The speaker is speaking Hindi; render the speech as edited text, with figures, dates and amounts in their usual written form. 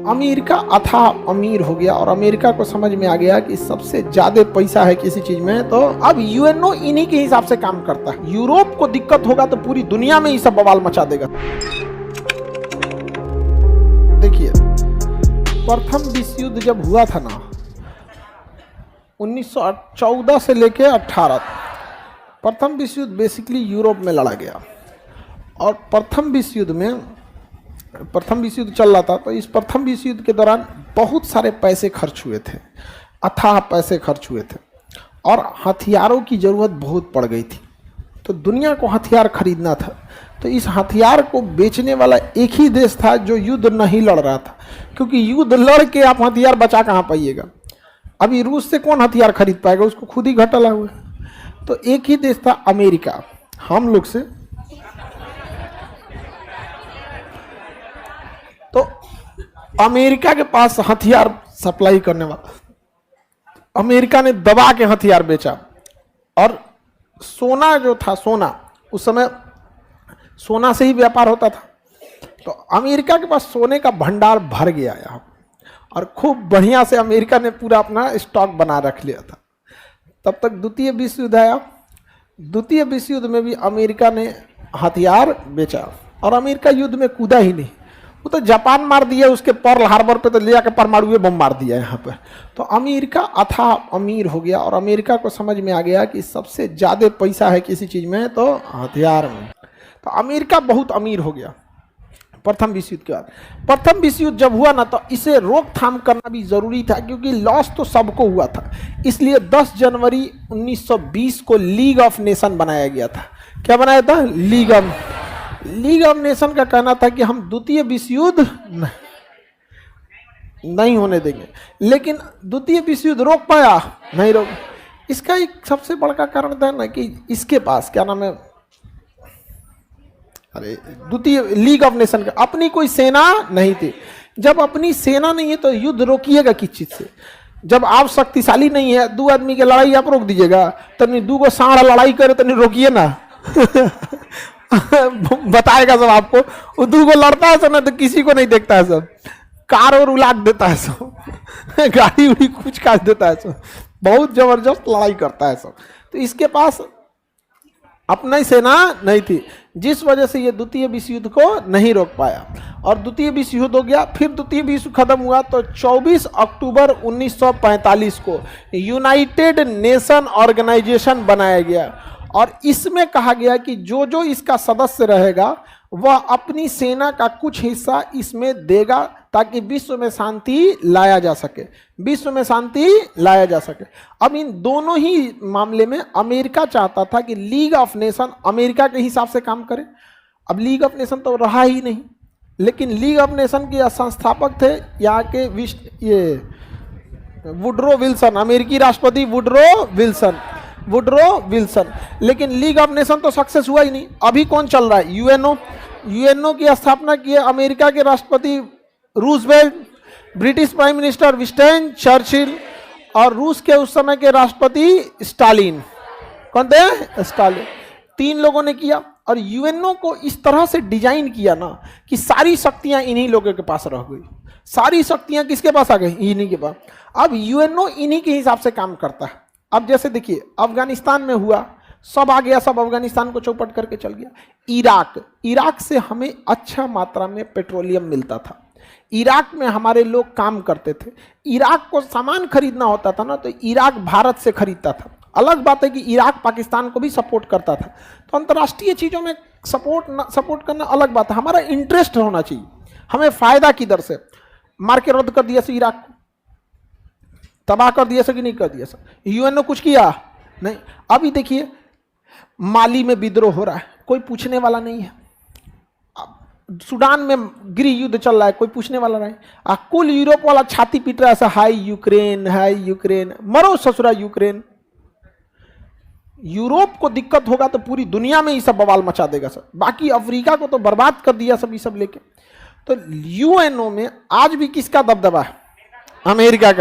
अमेरिका अथाह अमीर हो गया और अमेरिका को समझ में आ गया कि सबसे ज्यादा पैसा है किसी चीज में तो अब यूएनओ इन्हीं के हिसाब से काम करता है। यूरोप को दिक्कत होगा तो पूरी दुनिया में ही सब बवाल मचा देगा। देखिए, प्रथम विश्व युद्ध जब हुआ था ना 1914 से लेके 18, प्रथम विश्व युद्ध बेसिकली यूरोप में लड़ा गया। और प्रथम विश्व युद्ध चल रहा था, तो इस प्रथम विश्व युद्ध के दौरान बहुत सारे पैसे खर्च हुए थे, अथाह पैसे खर्च हुए थे और हथियारों की ज़रूरत बहुत पड़ गई थी। तो दुनिया को हथियार खरीदना था, तो इस हथियार को बेचने वाला एक ही देश था जो युद्ध नहीं लड़ रहा था, क्योंकि युद्ध लड़ के आप हथियार बचा कहाँ पाइएगा। अभी रूस से कौन हथियार खरीद पाएगा, उसको खुद ही घाटा लगा हुआ है। तो एक ही देश था अमेरिका, हम लोग से। तो अमेरिका के पास हथियार सप्लाई करने वाला, अमेरिका ने दबा के हथियार बेचा। और सोना जो था, सोना उस समय सोना से ही व्यापार होता था, तो अमेरिका के पास सोने का भंडार भर गया यहाँ और खूब बढ़िया से अमेरिका ने पूरा अपना स्टॉक बना रख लिया था। तब तक द्वितीय विश्व युद्ध आया। द्वितीय विश्व युद्ध में भी अमेरिका ने हथियार बेचा और अमेरिका युद्ध में कूदा ही नहीं, वो तो जापान मार दिया, उसके पर्ल हार्बर पे तो ले जाकर परमाणु बम मार दिया यहाँ पर। तो अमेरिका अथाह अमीर हो गया और अमेरिका को समझ में आ गया कि सबसे ज़्यादा पैसा है किसी चीज़ में तो हथियार में। तो अमेरिका बहुत अमीर हो गया प्रथम विश्व युद्ध के बाद। प्रथम विश्व युद्ध जब हुआ ना, तो इसे रोकथाम करना भी ज़रूरी था, क्योंकि लॉस तो सबको हुआ था। इसलिए 10 जनवरी 1920 को लीग ऑफ नेशन बनाया गया था। क्या बनाया था? लीग ऑफ नेशन का कहना था कि हम द्वितीय विश्व युद्ध नहीं होने देंगे। लेकिन द्वितीय विश्व युद्ध रोक पाया? नहीं रोक। इसका एक सबसे बड़ा कारण था ना कि इसके पास क्या नाम है, अरे द्वितीय लीग ऑफ नेशन का अपनी कोई सेना नहीं थी। जब अपनी सेना नहीं है तो युद्ध रोकिएगा किस चीज से? जब आप शक्तिशाली नहीं है, 2 आदमी की लड़ाई आप रोक दीजिएगा, तब 2 को साढ़ लड़ाई करे तो नहीं रोकिए ना। बताएगा सब आपको, वो 2 को लड़ता है सब ना, तो किसी को नहीं देखता है सब, कार और उलाट देता है सब, गाड़ी उड़ी कुछ काट देता है सब, बहुत जबरदस्त लड़ाई करता है सब। तो इसके पास अपना ही सेना नहीं थी, जिस वजह से ये द्वितीय विश्व युद्ध को नहीं रोक पाया और द्वितीय विश्व युद्ध हो गया। फिर द्वितीय विश्व खत्म हुआ तो 24 अक्टूबर 1945 को यूनाइटेड नेशन ऑर्गेनाइजेशन बनाया गया और इसमें कहा गया कि जो जो इसका सदस्य रहेगा वह अपनी सेना का कुछ हिस्सा इसमें देगा, ताकि विश्व में शांति लाया जा सके, विश्व में शांति लाया जा सके। अब इन दोनों ही मामले में अमेरिका चाहता था कि लीग ऑफ नेशन अमेरिका के हिसाब से काम करे। अब लीग ऑफ नेशन तो रहा ही नहीं, लेकिन लीग ऑफ नेशन के संस्थापक थे यहाँ के ये वुडरो विल्सन, अमेरिकी राष्ट्रपति वुडरो विल्सन। लेकिन लीग ऑफ नेशन तो सक्सेस हुआ ही नहीं। अभी कौन चल रहा है? यूएनओ की स्थापना की है अमेरिका के राष्ट्रपति Roosevelt, British prime minister Winston Churchill और रूस के उस समय के राष्ट्रपति स्टालिन। कौन थे? स्टालिन। 3 लोगों ने किया और यूएनओ को इस तरह से डिजाइन किया ना कि सारी शक्तियां इन्हीं लोगों के पास रह गई। सारी शक्तियां किसके पास आ गई? इन्हीं के पास। अब यूएनओ इन्हीं के हिसाब से काम करता है। अब जैसे देखिए, अफगानिस्तान में हुआ, सब आ गया, सब अफगानिस्तान को चौपट करके चल गया। इराक से हमें अच्छा मात्रा में पेट्रोलियम मिलता था, इराक में हमारे लोग काम करते थे। इराक को सामान खरीदना होता था ना, तो इराक भारत से खरीदता था। अलग बात है कि इराक पाकिस्तान को भी सपोर्ट करता था। तो अंतर्राष्ट्रीय चीज़ों में सपोर्ट करना अलग बात है, हमारा इंटरेस्ट होना चाहिए, हमें फायदा की दर से। मार के रद्द कर दिया से इराक को, तबाह कर दिया से कि नहीं कर दिया से? यूएनओ कुछ किया नहीं। अभी देखिए माली में विद्रोह हो रहा है, कोई पूछने वाला नहीं है। सूडान में गृह युद्ध चल रहा है, कोई पूछने वाला नहीं। कुल यूरोप वाला छाती पीट रहा है, हाय यूक्रेन, मरो ससुरा यूक्रेन। यूरोप को दिक्कत होगा तो पूरी दुनिया में ये सब बवाल मचा देगा सब। बाकी अफ्रीका को तो बर्बाद कर दिया सब, ये सब लेके। तो यूएनओ में आज भी किसका दबदबा है? अमेरिका का।